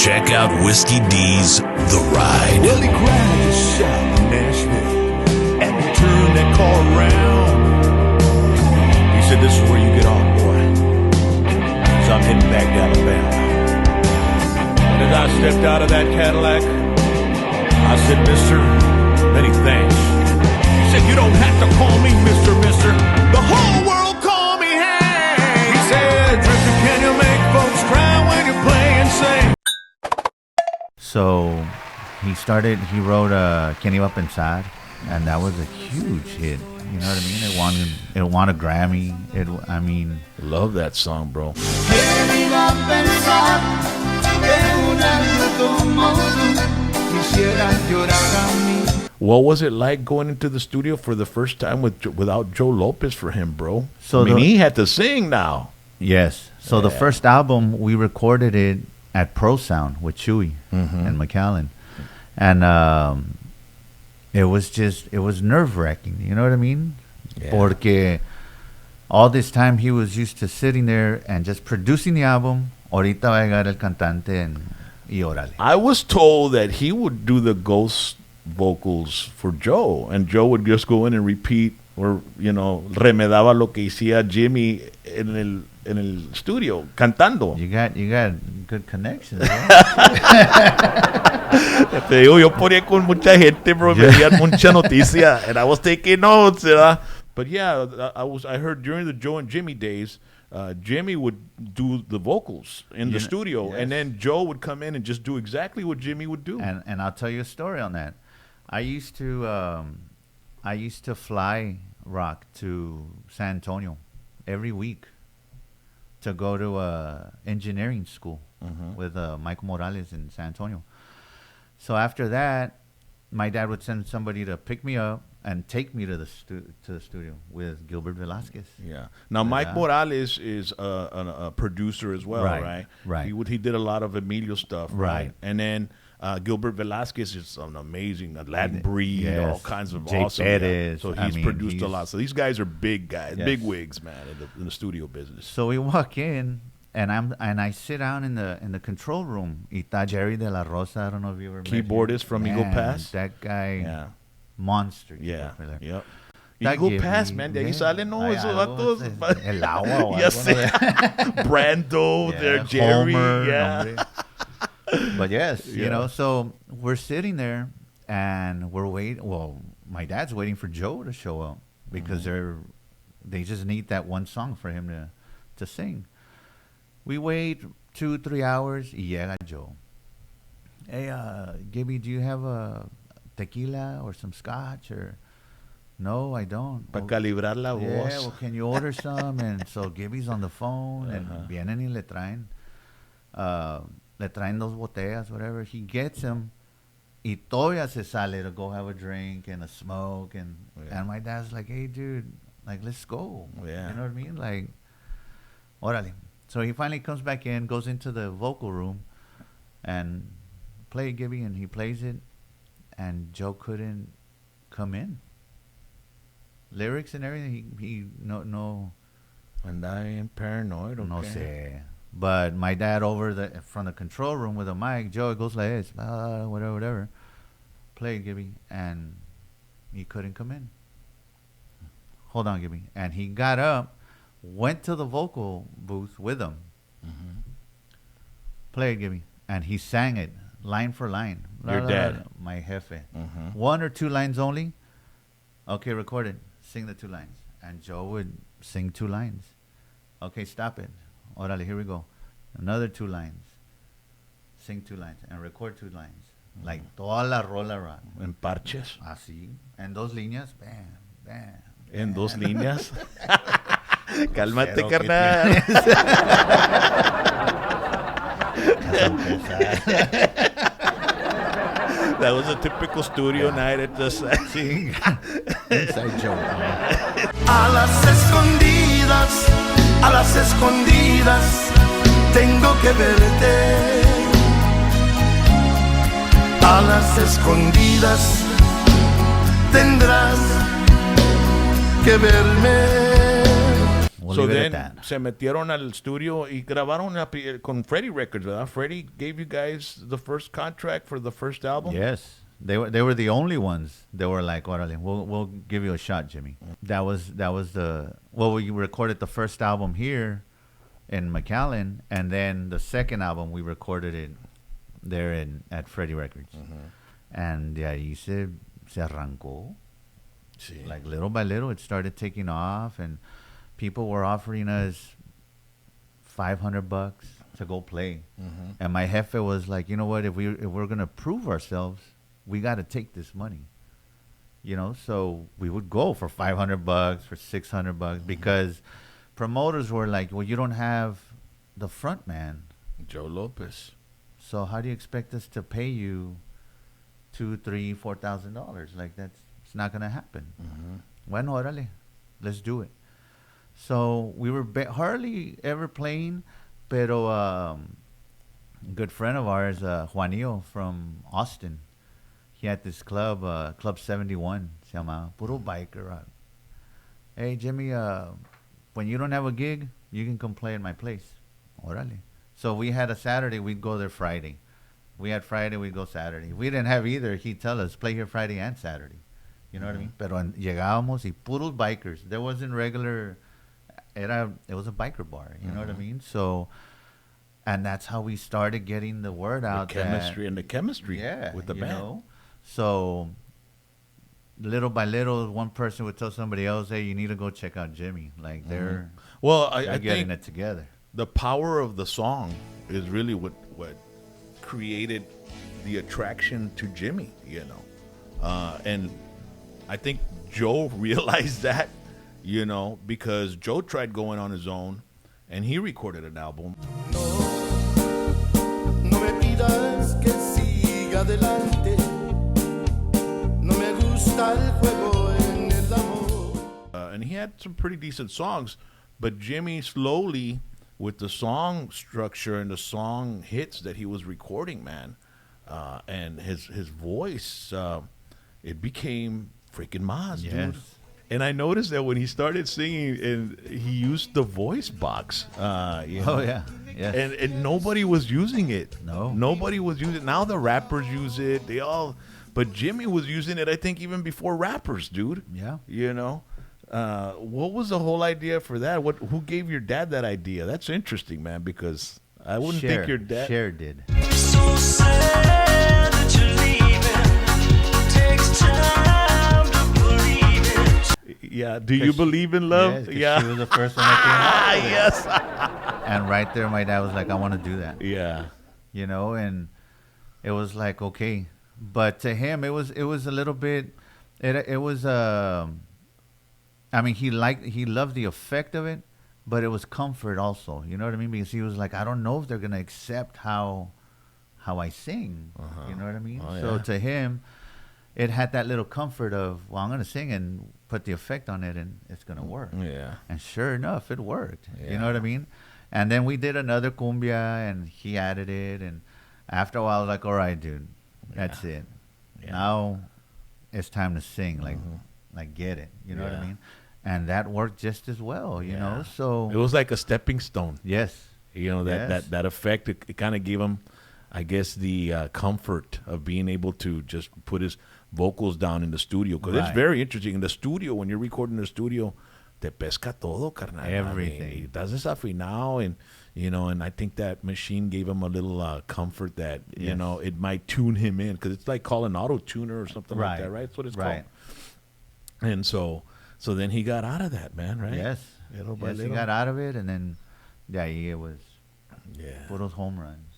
check out Whiskey D's The Ride. Well, he cried to shout in Nashville and he turned that car around. He said, this is where you get off, boy. So I'm heading back to Alabama. And as I stepped out of that Cadillac, I said, mister, many thanks. He said, you don't have to call me Mr. The whole world call me Hank. He said, Drifter, can you make folks cry when you play and sing? So he wrote Can You Up Inside, and that was a huge hit. You know what I mean? It won a Grammy. Love that song, bro. What was it like going into the studio for the first time without Joe Lopez for him, bro? So he had to sing now. Yes. So the first album, we recorded it at Pro Sound with Chewy and McAllen. And it was nerve-wracking. You know what I mean? Yeah. Porque all this time he was used to sitting there and just producing the album. Ahorita va a llegar el cantante y órale. I was told that he would do the ghost vocals for Joe, and Joe would just go in and repeat, or remedaba lo que hacía Jimmy en el studio cantando. You got good connections. Te digo, yo ponía con mucha gente, bro, me dieron mucha noticia, and I was taking notes, ¿verdad? But yeah, I heard during the Joe and Jimmy days, Jimmy would do the vocals in the studio, yes. And then Joe would come in and just do exactly what Jimmy would do. And I'll tell you a story on that. I used to fly rock to San Antonio every week to go to engineering school with Michael Morales in San Antonio. So after that, my dad would send somebody to pick me up and take me to the studio with Gilbert Velasquez. Yeah. Now, Mike Morales is a producer as well, right? Right. He did a lot of Emilio stuff, right? And then Gilbert Velasquez is an amazing Latin breed, yes. All kinds of Jay awesome. Perez. So he's produced a lot. So these guys are big guys, yes. Big wigs, man, in the studio business. So we walk in. And I sit down in the control room. Ita Jerry de la Rosa, I don't know if you ever met him. Keyboardist from Eagle Pass. That guy, monster. Yeah, yep. Eagle Pass, man. De ahí salen, no, esos vatos. El agua. Ya sé. Brando, there, Jerry. Homer, yeah. But yes, so we're sitting there and we're waiting. Well, my dad's waiting for Joe to show up because they just need that one song for him to sing. We wait 2-3 hours y llega Joe. Hey, Gibby, do you have a tequila or some scotch? Or no, I don't. Para calibrar la voz. Yeah, well, can you order some? And so Gibby's on the phone and vienen y le traen dos botellas, whatever. He gets them y todavía se sale to go have a drink and a smoke. And my dad's like, hey, dude, like, let's go. Yeah. You know what I mean? Like, órale. So he finally comes back in, goes into the vocal room, and play Gibby, and he plays it, and Joe couldn't come in. Lyrics and everything, he no. And I am paranoid. Okay. No sé. But my dad from the control room with a mic, Joe goes like this, whatever. Play Gibby, and he couldn't come in. Hold on, Gibby, and he got up. Went to the vocal booth with him. Play it, Gibby. And he sang it line for line. Your dad. My jefe. 1 or 2 lines only. Okay, record it. Sing the 2 lines. And Joe would sing 2 lines. Okay, stop it. Órale, here we go. Another 2 lines. Sing 2 lines. And record 2 lines. Like toda la rola rock. En parches. Así. En 2 líneas. Bam, bam. En 2 líneas. Cálmate, carnal. That was a typical studio night at the Inside joke. A las escondidas, tengo que verte. A las escondidas, tendrás que verme. We'll so leave then it at that. se metieron al estudio y grabaron con Freddie Records, ¿verdad? Freddie gave you guys the first contract for the first album? Yes. They were the only ones that were like, "Órale, we'll give you a shot, Jimmy." That was we recorded the first album here in McAllen, and then the second album we recorded it there at Freddie Records. And de ahí se arrancó. Sí. Like little by little, it started taking off, and people were offering us $500 to go play. And my jefe was like, "You know what? If we're gonna prove ourselves, we got to take this money." So we would go for $500, for $600, because promoters were like, "Well, you don't have the front man, Joe Lopez. so how do you expect us to pay you $2,000, $3,000, $4,000? Like it's not gonna happen." Bueno, órale, let's do it. So we were hardly ever playing, pero a good friend of ours, Juanillo from Austin, he had this club, Club 71, se llama, puro biker. "Hey, Jimmy, when you don't have a gig, you can come play at my place." Órale. So we had a Saturday, we'd go there Friday. We had Friday, we'd go Saturday. We didn't have either. He'd tell us, "Play here Friday and Saturday." You know what I mean? Pero llegábamos y puros bikers. There wasn't regular, it was a biker bar. You know what I mean? So, and that's how we started getting the word out. The chemistry with the band. Know? So little by little, one person would tell somebody else, "Hey, you need to go check out Jimmy." Like they're I getting think it together. the power of the song is really what created the attraction to Jimmy, and I think Joe realized that, because Joe tried going on his own, and he recorded an album. No me pidas que siga adelante. No me gusta el juego en el amor. And he had some pretty decent songs, but Jimmy slowly, with the song structure and the song hits that he was recording, man, and his voice, it became freaking Mazz, dude. And I noticed that when he started singing, and he used the voice box. Oh yeah, yes. And nobody was using it. No, nobody was using it. Now the rappers use it. But Jimmy was using it, I think, even before rappers, dude. Yeah. What was the whole idea for that? Who gave your dad that idea? That's interesting, man, because I wouldn't think your dad. Cher did. So sad that you're leaving. Takes time to believe it. Yeah. Do you believe in love? Yeah. She was the first one that came out. Yes. And right there, my dad was like, "I want to do that." Yeah. And it was like, okay, but to him, it was a little bit. It was. I mean, he loved the effect of it, but it was comfort also. You know what I mean? Because he was like, "I don't know if they're gonna accept how I sing." You know what I mean? Oh, so yeah. to him, it had that little comfort of, well, I'm gonna sing and put the effect on it, and it's gonna work. Yeah. And sure enough, it worked. Yeah. You know what I mean? And then we did another cumbia, and he added it, and after a while, I was like, "All right, dude, that's it. Yeah. Now it's time to sing, like get it." You know what I mean? And that worked just as well, you know. So it was like a stepping stone. yes, That effect, it kind of gave him, I guess, the comfort of being able to just put his vocals down in the studio, because it's Right. very interesting in the studio. When you're recording in the studio, te pesca todo, carnal. Everything. Estás desafinado, and I think that machine gave him a little comfort that Yes. it might tune him in, because it's like calling auto tuner or something like that, right? That's what it's Right. called. And so then he got out of that, man, right? Yes. Little by Yes, he little. got out of it, and then it was Yeah. puros home runs.